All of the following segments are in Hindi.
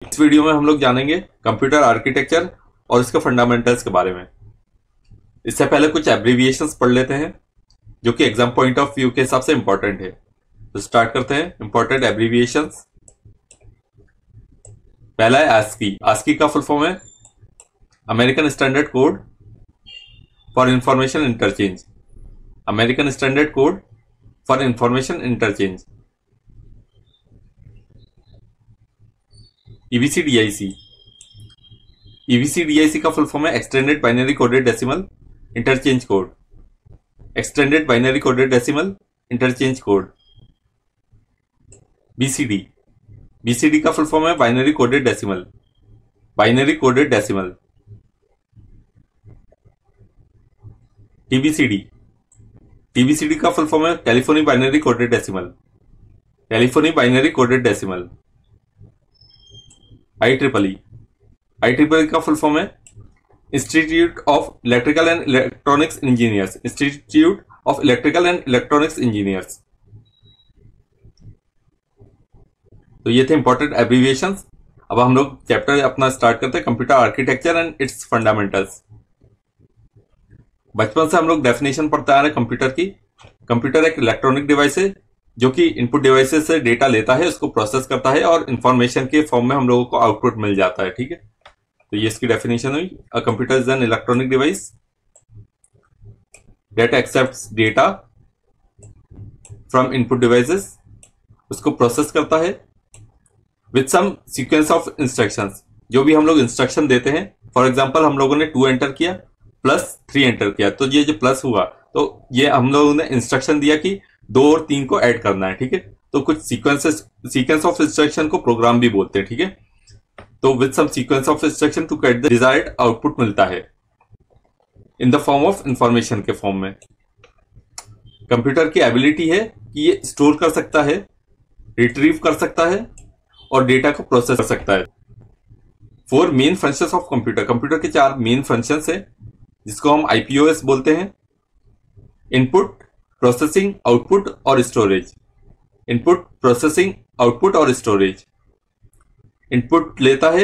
इस वीडियो में हम लोग जानेंगे कंप्यूटर आर्किटेक्चर और इसके फंडामेंटल्स के बारे में। इससे पहले कुछ एब्रिविएशंस पढ़ लेते हैं जो कि एग्जाम पॉइंट ऑफ व्यू के हिसाब से इंपॉर्टेंट है। तो स्टार्ट करते हैं इंपॉर्टेंट एब्रिविएशंस। पहला है आस्की। आस्की का फुल फॉर्म है American standard code for information interchange. American standard code for information interchange. EBCDIC। EBCDIC का फुल फॉर्म है extended binary coded decimal interchange code. Extended binary coded decimal interchange code. BCD। BCD का फुल फॉर्म है binary coded decimal. Binary coded decimal. TBCD। TBCD का फुल फॉर्म है telephony binary coded decimal. Telephony binary coded decimal. IEEE। IEEE का फुल फॉर्म है institute of electrical and electronics engineers. Institute of electrical and electronics engineers. तो ये थे इंपॉर्टेंट एब्रिविएशंस। अब हम लोग चैप्टर अपना स्टार्ट करते हैं computer architecture and it's fundamentals. बचपन से हम लोग डेफिनेशन पढ़ते आ रहे हैं कंप्यूटर की। कंप्यूटर एक इलेक्ट्रॉनिक डिवाइस है जो कि इनपुट डिवाइसेस से डेटा लेता है, उसको प्रोसेस करता है और इंफॉर्मेशन के फॉर्म में हम लोगों को आउटपुट मिल जाता है। ठीक है, तो ये इसकी डेफिनेशन हुई। A computer is an electronic device that accepts data from input devices. उसको प्रोसेस करता है with some sequence of instructions. जो भी हम लोग इंस्ट्रक्शन देते हैं, फॉर एग्जांपल हम लोगों ने 2 एंटर किया प्लस 3 एंटर किया, तो ये जो प्लस हुआ तो ये हम लोगों ने इंस्ट्रक्शन दिया कि 2 और 3 को ऐड करना है। ठीक है, तो कुछ सीक्वेंस ऑफ इंस्ट्रक्शन को प्रोग्राम भी बोलते हैं। ठीक है, तो with some sequence of instruction to get the desired output मिलता है in the form of information के फॉर्म में। कंप्यूटर की एबिलिटी है कि ये स्टोर कर सकता है, रिट्रीव कर सकता है और डेटा को प्रोसेस कर सकता है। 4 main functions of computer. Computer के 4 मेन फंक्शंस है जिसको हम IPOS बोलते हैं। इनपुट, प्रोसेसिंग, आउटपुट और स्टोरेज। इनपुट, प्रोसेसिंग, आउटपुट और स्टोरेज। इनपुट लेता है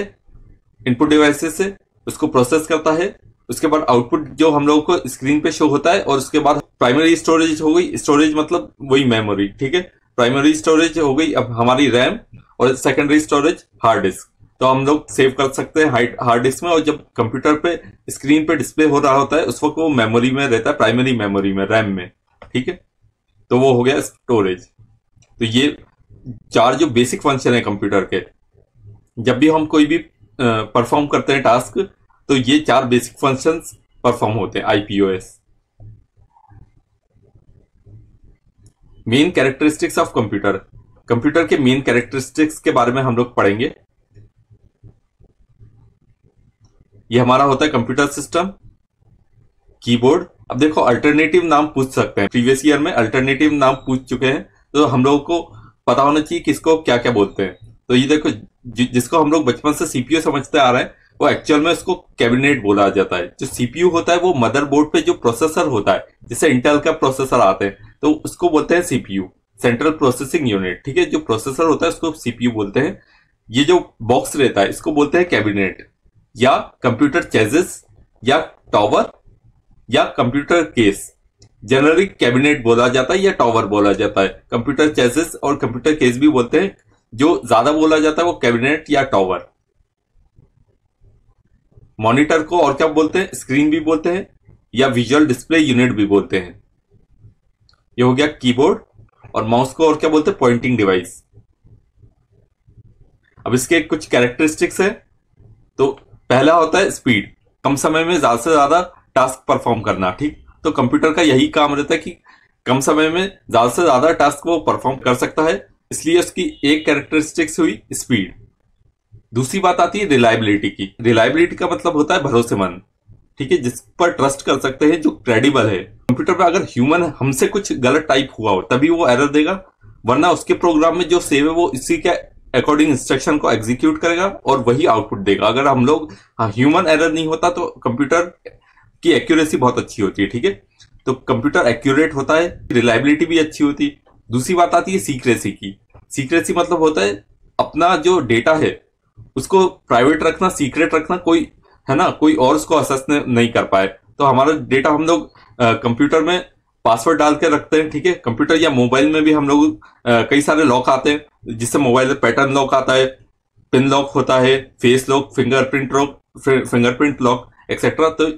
इनपुट डिवाइसेस से, उसको प्रोसेस करता है, उसके बाद आउटपुट जो हम लोगों को स्क्रीन पे शो होता है, और उसके बाद प्राइमरी स्टोरेज हो गई। स्टोरेज मतलब वही मेमोरी। ठीक है, प्राइमरी स्टोरेज हो गई अब हमारी रैम, और सेकेंडरी स्टोरेज हार्ड डिस्क। तो हम लोग सेव कर सकते हैं हार्ड डिस्क में, और जब कंप्यूटर पे स्क्रीन पे डिस्प्ले हो रहा होता है उस वक्त वो मेमोरी में रहता है, प्राइमरी मेमोरी में, रैम में। ठीक है, तो वो हो गया स्टोरेज। तो ये 4 जो बेसिक फंक्शन है कंप्यूटर के, जब भी हम कोई भी परफॉर्म करते हैं टास्क, तो ये 4 बेसिक फंक्शंस परफॉर्म होते हैं IPOS। Main characteristics of computer. Computer के मेन कैरेक्टरिस्टिक्स के बारे में हम लोग पढ़ेंगे। ये हमारा होता है कंप्यूटर सिस्टम, कीबोर्ड। अब देखो अल्टरनेटिव नाम पूछ सकते हैं, प्रीवियस ईयर में अल्टरनेटिव नाम पूछ चुके हैं, तो हम लोगों को पता होना चाहिए किसको क्या क्या बोलते हैं। तो ये देखो जिसको हम लोग बचपन से CPU समझते आ रहे हैं, वो एक्चुअल में उसको कैबिनेट बोला जाता है। जो CPU होता है वो मदरबोर्ड पे जो प्रोसेसर होता है, जैसे इंटेल का प्रोसेसर आते हैं, तो उसको बोलते हैं CPU, सेंट्रल प्रोसेसिंग यूनिट। ठीक है, जो प्रोसेसर होता है उसको CPU बोलते हैं। ये जो बॉक्स रहता है इसको बोलते हैं कैबिनेट, या कंप्यूटर चेसिस, या टॉवर, या कंप्यूटर केस। जनरली कैबिनेट बोला जाता है या टॉवर बोला जाता है। कंप्यूटर चेसिस और कंप्यूटर केस भी बोलते हैं। जो ज्यादा बोला जाता है वो कैबिनेट या टॉवर। मॉनिटर को और क्या बोलते हैं? स्क्रीन भी बोलते हैं, या विजुअल डिस्प्ले यूनिट भी बोलते हैं। ये हो गया कीबोर्ड। और माउस को और क्या बोलते हैं? Pointing device. अब इसके कुछ कैरेक्टरिस्टिक्स है। तो पहला होता है स्पीड, कम समय में ज्यादा से ज्यादा टास्क परफॉर्म करना। ठीक, तो कंप्यूटर का यही काम रहता है कि कम समय में ज्यादा से ज्यादा टास्क वो परफॉर्म कर सकता है, इसलिए उसकी एक कैरेक्टरिस्टिक्स हुई स्पीड। दूसरी बात आती है रिलायबिलिटी की। रिलायबिलिटी का मतलब होता है भरोसेमंद। ठीक है, जिस पर ट्रस्ट कर सकते हैं, जो क्रेडिबल है। कंप्यूटर पे अगर ह्यूमन हमसे कुछ गलत टाइप हुआ हो तभी वो एरर देगा, वरना उसके प्रोग्राम में जो सेव है वो इसी के अकॉर्डिंग इंस्ट्रक्शन को एग्जीक्यूट करेगा और वही आउटपुट देगा। अगर हम लोग ह्यूमन एरर नहीं होता तो कंप्यूटर की एक्यूरेसी बहुत अच्छी होती है। ठीक है, तो कंप्यूटर एक्यूरेट होता है, रिलायबिलिटी भी अच्छी होती है। दूसरी बात आती है सीक्रेसी की। सीक्रेसी मतलब होता है अपना जो डेटा है उसको प्राइवेट रखना, सीक्रेट रखना, कोई है ना, कोई और उसको असेस नहीं कर पाए। तो हमारा डेटा हम लोग कंप्यूटर में पासवर्ड डाल के रखते हैं, ठीक है। कंप्यूटर या मोबाइल में भी हम लोग कई सारे लॉक आते हैं, जिससे मोबाइल में पैटर्न लॉक आता है, पिन लॉक होता है, face lock, fingerprint lock etcetera. तो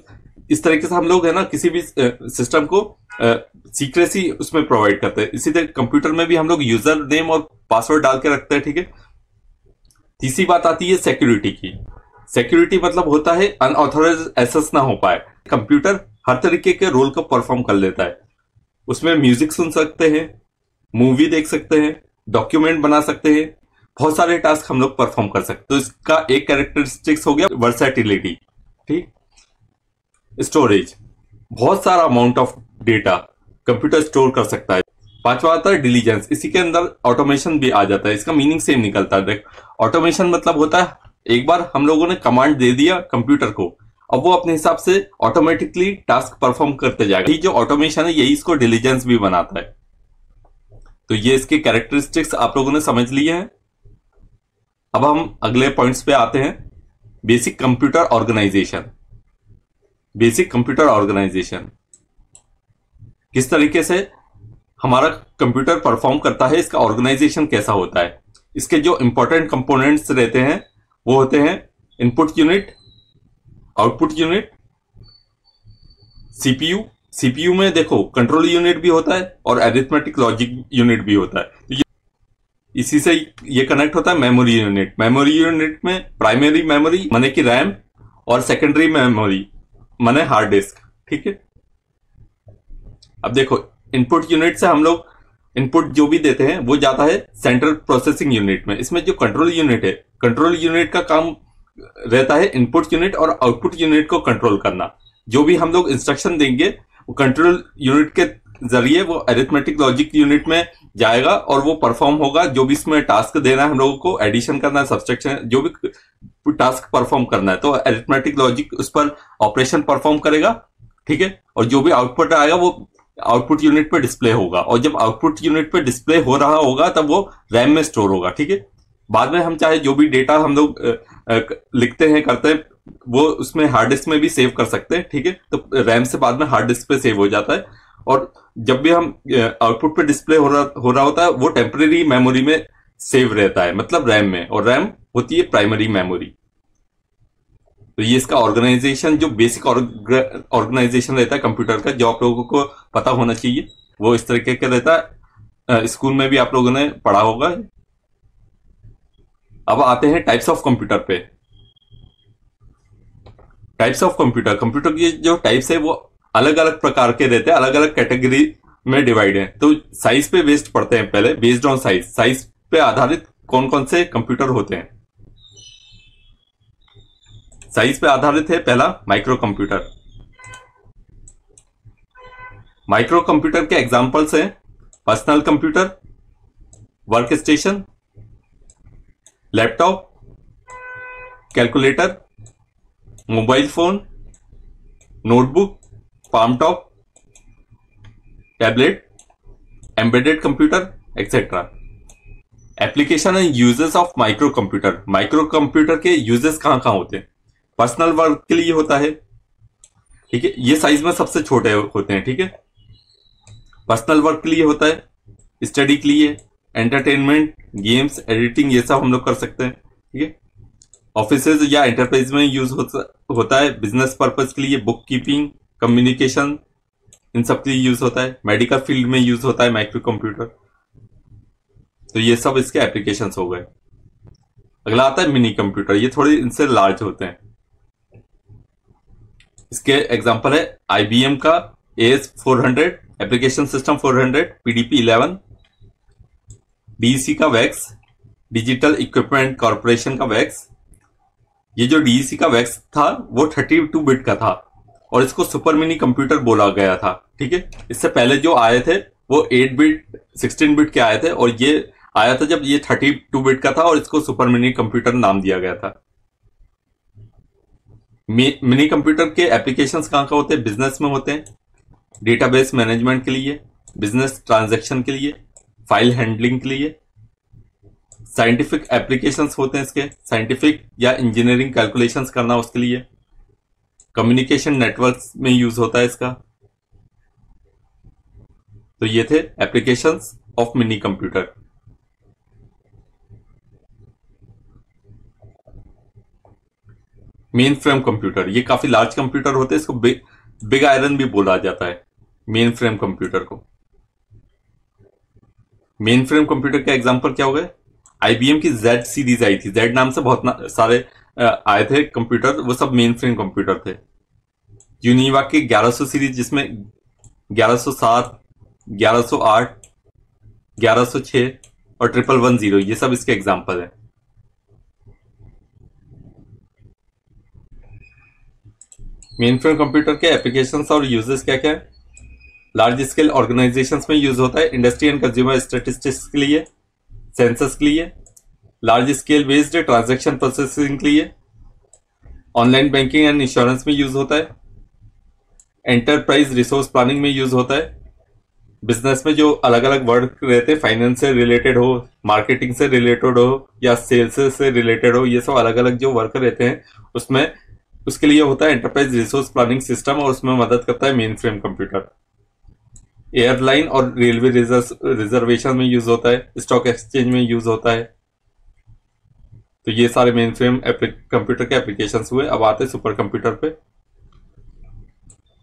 इस तरीके से हम लोग है ना किसी भी सिस्टम को सीक्रेसी उसमें प्रोवाइड करते हैं। इसी तरह कंप्यूटर में भी हम लोग यूजर नेम और पासवर्ड डाल के रखते हैं, ठीक है। तीसरी बात आती है सिक्योरिटी की। सिक्योरिटी मतलब होता है अनऑथराइज्ड एक्सेस ना हो पाए। कंप्यूटर हर तरीके के रोल को परफॉर्म कर लेता है। उसमें म्यूजिक सुन सकते हैं, मूवी देख सकते हैं, डॉक्यूमेंट बना सकते हैं, बहुत सारे टास्क हम लोग परफॉर्म कर सकते हैं। तो इसका एक कैरेक्टरिस्टिक्स हो गया वर्सैटिलिटी, ठीक। स्टोरेज, बहुत सारा amount of data computer store कर सकता है। पांचवा आता है डिलीजेंस, इसी के अंदर ऑटोमेशन भी आ जाता है। इसका मीनिंग सेम निकलता है। ऑटोमेशन मतलब होता है एक बार हम लोगों ने कमांड दे दिया कंप्यूटर को, अब वो अपने हिसाब से ऑटोमेटिकली टास्क परफॉर्म करते जाएगा। ये जो ऑटोमेशन है यही इसको डिलीजेंस भी बनाता है। तो ये इसके कैरेक्टरिस्टिक्स आप लोगों ने समझ लिए हैं। अब हम अगले पॉइंट्स पे आते हैं। Basic computer organisation. Basic computer organisation किस तरीके से हमारा कंप्यूटर परफॉर्म करता है, इसका ऑर्गेनाइजेशन कैसा होता है। इसके जो इंपॉर्टेंट कंपोनेंट्स रहते हैं वो होते हैं input unit, output unit, CPU. CPU में देखो कंट्रोल यूनिट भी होता है और अरिथमेटिक लॉजिक यूनिट भी होता है। तो इसी से ये कनेक्ट होता है मेमोरी यूनिट। मेमोरी यूनिट में प्राइमरी मेमोरी माने कि रैम और सेकेंडरी मेमोरी माने हार्ड डिस्क, ठीक है। अब देखो इनपुट यूनिट से हम लोग इनपुट जो भी देते हैं वो जाता है सेंट्रल प्रोसेसिंग यूनिट में। इसमें जो कंट्रोल यूनिट है, कंट्रोल यूनिट का काम रहता है इनपुट यूनिट और आउटपुट यूनिट को कंट्रोल करना। जो भी हम लोग इंस्ट्रक्शन देंगे वो कंट्रोल यूनिट के जरिए वो अरिथमेटिक लॉजिक यूनिट में जाएगा और वो परफॉर्म होगा। जो भी इसमें टास्क देना है हम लोगों को, एडिशन करना है, सब्सट्रैक्शन, जो भी टास्क परफॉर्म करना है, तो अरिथमेटिक लॉजिक उस पर ऑपरेशन परफॉर्म करेगा, ठीक है। और जो भी आउटपुट आएगा वो आउटपुट यूनिट पे डिस्प्ले होगा, और जब आउटपुट यूनिट पे डिस्प्ले हो रहा होगा तब वो रैम में स्टोर होगा, ठीक है। बाद में हम चाहे जो भी डेटा हम लोग लिखते हैं, करते हैं, वो उसमें हार्ड डिस्क में भी सेव कर सकते हैं, ठीक है। तो रैम से बाद में हार्ड डिस्क पे सेव हो जाता है। और जब भी हम आउटपुट पे डिस्प्ले हो रहा होता है वो टेम्परेरी मेमोरी में सेव रहता है, मतलब रैम में, और रैम होती है प्राइमरी मेमोरी। तो ये इसका ऑर्गेनाइजेशन, जो बेसिक ऑर्गेनाइजेशन रहता है कंप्यूटर का, जो आप लोगों को पता होना चाहिए, वो इस तरीके का रहता है। स्कूल में भी आप लोगों ने पढ़ा होगा। अब आते हैं टाइप्स ऑफ कंप्यूटर पे। टाइप्स ऑफ कंप्यूटर, कंप्यूटर की जो टाइप्स है वो अलग अलग प्रकार के रहते हैं, अलग अलग कैटेगरी में डिवाइड है। तो साइज पे बेस्ड पढ़ते हैं पहले, बेस्ड ऑन साइज। साइज पे आधारित कौन कौन से कंप्यूटर होते हैं। साइज पे आधारित है पहला माइक्रो कंप्यूटर। माइक्रो कंप्यूटर के एग्जांपल्स हैं personal computer, work station, laptop, calculator, mobile phone, notebook, palm top, tablet, embedded computer etcetera. Application and uses of micro computer. Micro computer के यूजेस कहां कहां होते हैं। पर्सनल वर्क के लिए होता है, ठीक है, ये साइज में सबसे छोटे होते हैं, ठीक है। पर्सनल वर्क के लिए होता है, स्टडी के लिए, एंटरटेनमेंट, गेम्स, एडिटिंग, ये सब हम लोग कर सकते हैं, ठीक है। ऑफिसेज या एंटरप्राइज में यूज होता है। बिजनेस पर्पज के लिए, बुक कीपिंग, कम्युनिकेशन, इन सब के लिए यूज होता है। मेडिकल फील्ड में यूज होता है माइक्रो कंप्यूटर। तो ये सब इसके एप्लीकेशंस हो गए। अगला आता है मिनी कंप्यूटर। ये थोड़े इनसे लार्ज होते हैं। इसके एग्जांपल है IBM का AS400, application system 400, PDP 11, DEC का वैक्स, डिजिटल इक्विपमेंट कॉर्पोरेशन का वैक्स। ये जो DEC का वैक्स था वो 32 बिट का था और इसको सुपर मिनी कंप्यूटर बोला गया था, ठीक है। इससे पहले जो आए थे वो 8 बिट 16 बिट के आए थे और ये आया था जब ये 32 बिट का था और इसको सुपर मिनी कंप्यूटर नाम दिया गया था। मिनी कंप्यूटर के एप्लीकेशंस कहां कहां होते हैं। बिजनेस में होते हैं, डेटाबेस मैनेजमेंट के लिए, बिजनेस ट्रांजैक्शन के लिए, फाइल हैंडलिंग के लिए, साइंटिफिक एप्लीकेशंस होते हैं इसके, साइंटिफिक या इंजीनियरिंग कैलकुलेशंस करना उसके लिए। कम्युनिकेशन नेटवर्क्स में यूज होता है इसका। तो ये थे applications of mini computer. Main frame computer, ये काफी लार्ज कंप्यूटर होते हैं, इसको बिग आयरन भी बोला जाता है मेन फ्रेम कंप्यूटर को। मेन फ्रेम कंप्यूटर का एग्जांपल क्या हो गए? आईबीएम की जेड सीरीज आई थी, जेड नाम से बहुत सारे आए थे कंप्यूटर, वो सब मेन फ्रेम कंप्यूटर थे। यूनिवा की 1100 सीरीज, जिसमें 1107, 1108, 1106 और 1110, ये सब इसके एग्जांपल है। मेन फ्रेम कंप्यूटर के एप्लीकेशंस और यूजेस क्या क्या है? लार्ज स्केल ऑर्गेनाइजेशंस में यूज होता है, इंडस्ट्री एंड कंज्यूमर स्टैटिस्टिक्स के लिए, सेंसस के लिए, large scale based transaction processing के लिए, ऑनलाइन बैंकिंग एंड इंश्योरेंस में यूज होता है, एंटरप्राइज रिसोर्स प्लानिंग में यूज होता है, बिजनेस में जो अलग अलग वर्क रहते हैं, फाइनेंस से रिलेटेड हो, मार्केटिंग से रिलेटेड हो या सेल्स से रिलेटेड हो, ये सब अलग अलग जो वर्क रहते हैं उसमें उसके लिए होता है एंटरप्राइज रिसोर्स प्लानिंग सिस्टम, और उसमें मदद करता है मेन फ्रेम कंप्यूटर। एयरलाइन और रेलवे रिजर्वेशन में यूज होता है, स्टॉक एक्सचेंज में यूज होता है। तो ये सारे मेन फ्रेम कंप्यूटर के एप्लीकेशंस हुए। अब आते हैं सुपर कंप्यूटर पे।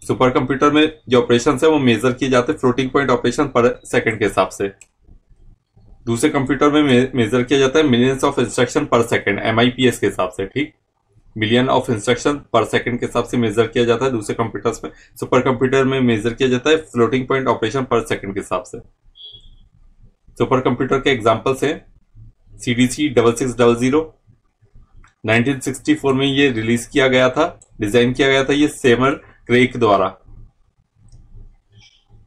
सुपर कंप्यूटर में जो ऑपरेशन है वो मेजर किए जाते हैं फ्लोटिंग पॉइंट ऑपरेशन पर सेकंड के हिसाब से। दूसरे कंप्यूटर में मेजर किया जाता है मिलियंस ऑफ इंस्ट्रक्शन पर सेकंड, एमआईपीएस के हिसाब से, ठीक, मिलियन ऑफ इंस्ट्रक्शन पर सेकंड के हिसाब से मेजर किया जाता है दूसरे कंप्यूटर्स में। सुपर कंप्यूटर में मेजर किया जाता है फ्लोटिंग पॉइंट ऑपरेशन पर सेकंड के हिसाब से। सुपर कंप्यूटर के एग्जांपल्स हैं सीडीसी 6600, 1964 में ये रिलीज किया गया था, डिजाइन किया गया था ये सेमर क्रेक द्वारा।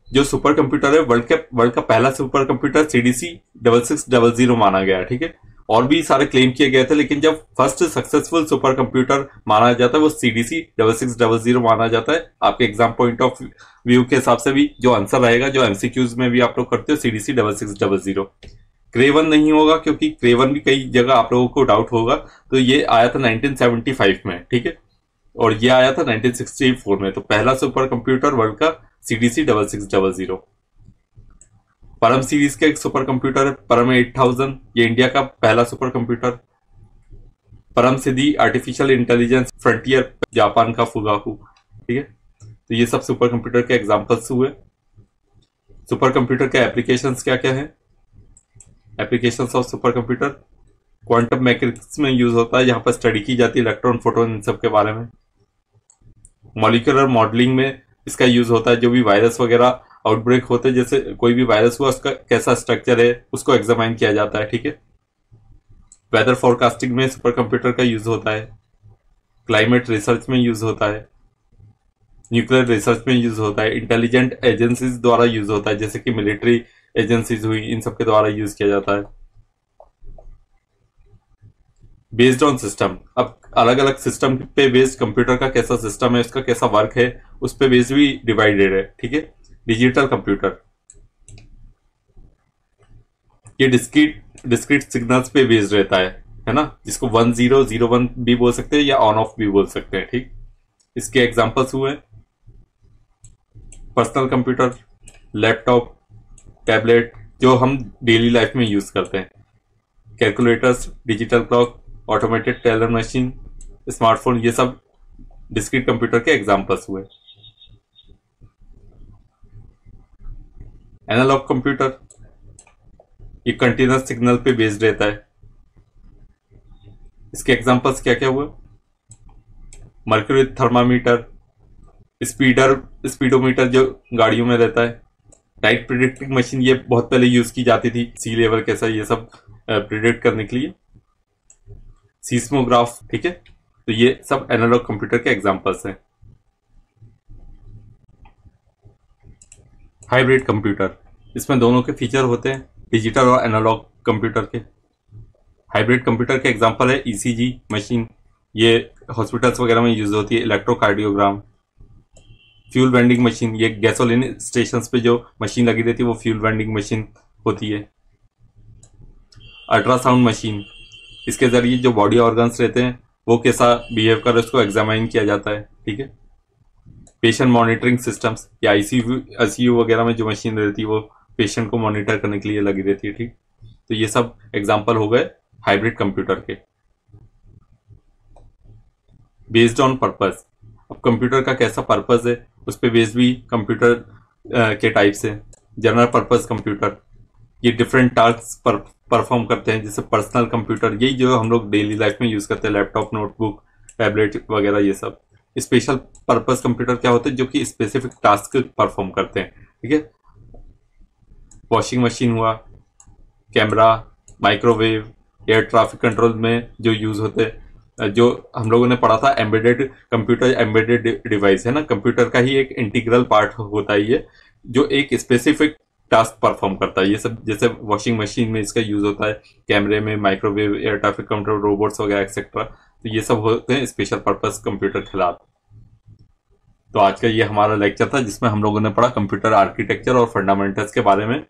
जो सुपर कंप्यूटर है वर्ल्ड का पहला सुपर कंप्यूटर सीडीसी 6600 माना गया है, ठीक है। और भी सारे क्लेम किए गए थे, लेकिन जब फर्स्ट सक्सेसफुल सुपर कंप्यूटर माना जाता है वो सीडीसी 6600 माना जाता है। आपके एग्जाम पॉइंट ऑफ व्यू के हिसाब से भी जो आंसर रहेगा, जो एमसीक्यूज में भी आप लोग करते हो, सीडीसी 6600। क्रेवन नहीं होगा, क्योंकि क्रेवन भी कई जगह आप लोगों को डाउट होगा। तो ये आया था 1975 में, ठीक है, और ये आया था 1964 में। तो पहला सुपर कंप्यूटर वर्ल्ड का सीडीसी 6600। परम सीरीज का एक सुपर कंप्यूटर है परम 8000, ये इंडिया का पहला सुपर कंप्यूटर। परम सिद्धि आर्टिफिशियल इंटेलिजेंस फ्रंटियर, जापान का फुगाकू, ठीक है। तो ये सब सुपर कंप्यूटर के एग्जांपल्स हुए। सुपर कंप्यूटर के एप्लीकेशंस क्या क्या है? Applications of super computer, quantum mechanics में यूज होता है, यहाँ पर स्टडी की जाती है इलेक्ट्रॉन, फोटोन, इन सब के बारे में। मॉलिक्यूलर मॉडलिंग में इसका यूज होता है, जो भी वायरस वगैरह आउटब्रेक होते हैं, जैसे कोई भी वायरस हुआ उसका कैसा स्ट्रक्चर है उसको एग्जामाइन किया जाता है, ठीक है। वेदर फोरकास्टिंग में सुपर कंप्यूटर का यूज होता है। क्लाइमेट रिसर्च में यूज होता है। न्यूक्लियर रिसर्च में यूज होता है। इंटेलिजेंट एजेंसीज द्वारा यूज होता है, जैसे कि मिलिट्री एजेंसीज हुई, इन सबके द्वारा यूज किया जाता है। बेस्ड ऑन सिस्टम, अब अलग अलग सिस्टम पे बेस्ड कंप्यूटर का कैसा सिस्टम है, उसका कैसा वर्क है, उस पे बेस्ड भी डिवाइडेड है, ठीक है। डिजिटल कंप्यूटर, ये डिस्क्रीट सिग्नल्स पे बेस्ड रहता है ना, जिसको 1001 भी बोल सकते हैं या ऑन ऑफ भी बोल सकते हैं, ठीक। इसके एग्जांपल्स हुए पर्सनल कंप्यूटर, लैपटॉप, टैबलेट, जो हम डेली लाइफ में यूज करते हैं, calculators, digital clock, automated teller machine, smartphone, ये सब डिस्क्रीट कंप्यूटर के एग्जांपल्स हुए। एनालॉग कंप्यूटर, ये कंटीन्यूअस सिग्नल पे बेस्ड रहता है। इसके एग्जांपल्स क्या क्या हुए? मर्क्यूरी थर्मामीटर, स्पीडोमीटर जो गाड़ियों में रहता है, टाइट प्रिडिक्टिंग मशीन, ये बहुत पहले यूज की जाती थी, सी लेवल कैसा, ये सब प्रिडिक्ट करने के लिए। सीस्मोग्राफ, ठीक है। तो ये सब एनालॉग कंप्यूटर के एग्जांपल्स हैं। हाइब्रिड कंप्यूटर, इसमें दोनों के फीचर होते हैं, डिजिटल और एनालॉग कंप्यूटर के। हाइब्रिड कंप्यूटर के एग्जांपल है ईसीजी मशीन, ये हॉस्पिटल्स वगैरह में यूज होती है। इलेक्ट्रोकार्डियोग्राम, फ्यूल वेंडिंग मशीन, ये गैसोलीन स्टेशंस पे जो मशीन लगी रहती है वो फ्यूल वेंडिंग मशीन होती है। अल्ट्रासाउंड मशीन, इसके जरिए जो बॉडी ऑर्गन्स रहते हैं वो कैसा बिहेव कर रहे हैं उसको एग्जामाइन किया जाता है, ठीक है। पेशेंट मॉनिटरिंग सिस्टम्स, या आईसीयू वगैरह में जो मशीन रहती है वो पेशेंट को मॉनिटर करने के लिए लगी रहती है, ठीक। तो ये सब एग्जाम्पल हो गए हाइब्रिड कंप्यूटर के। बेस्ड ऑन पर्पस, अब कंप्यूटर का कैसा पर्पस है उस पर बेस्ड भी कंप्यूटर के टाइप्स है। जनरल पर्पस कंप्यूटर, ये डिफरेंट टास्क परफॉर्म करते हैं, जैसे पर्सनल कंप्यूटर, यही जो हम लोग डेली लाइफ में यूज करते हैं, लैपटॉप, नोटबुक, टैबलेट वगैरह ये सब। स्पेशल पर्पस कंप्यूटर क्या होते हैं, जो कि स्पेसिफिक टास्क परफॉर्म करते हैं, ठीक है। वॉशिंग मशीन हुआ, camera, microwave, air traffic control में जो यूज होते हैं, जो हम लोगों ने पढ़ा था एम्बेडेड कंप्यूटर, एम्बेडेड डिवाइस है ना, कंप्यूटर का ही एक इंटीग्रल पार्ट होता है ये, जो एक स्पेसिफिक टास्क परफॉर्म करता है। ये सब जैसे वॉशिंग मशीन में इसका यूज होता है, कैमरे में, microwave, air traffic control, robots वगैरह एक्सेट्रा, तो ये सब होते हैं स्पेशल पर्पस कंप्यूटर खिलाफ। तो आज का ये हमारा लेक्चर था जिसमें हम लोगों ने पढ़ा कंप्यूटर आर्किटेक्चर और फंडामेंटल्स के बारे में।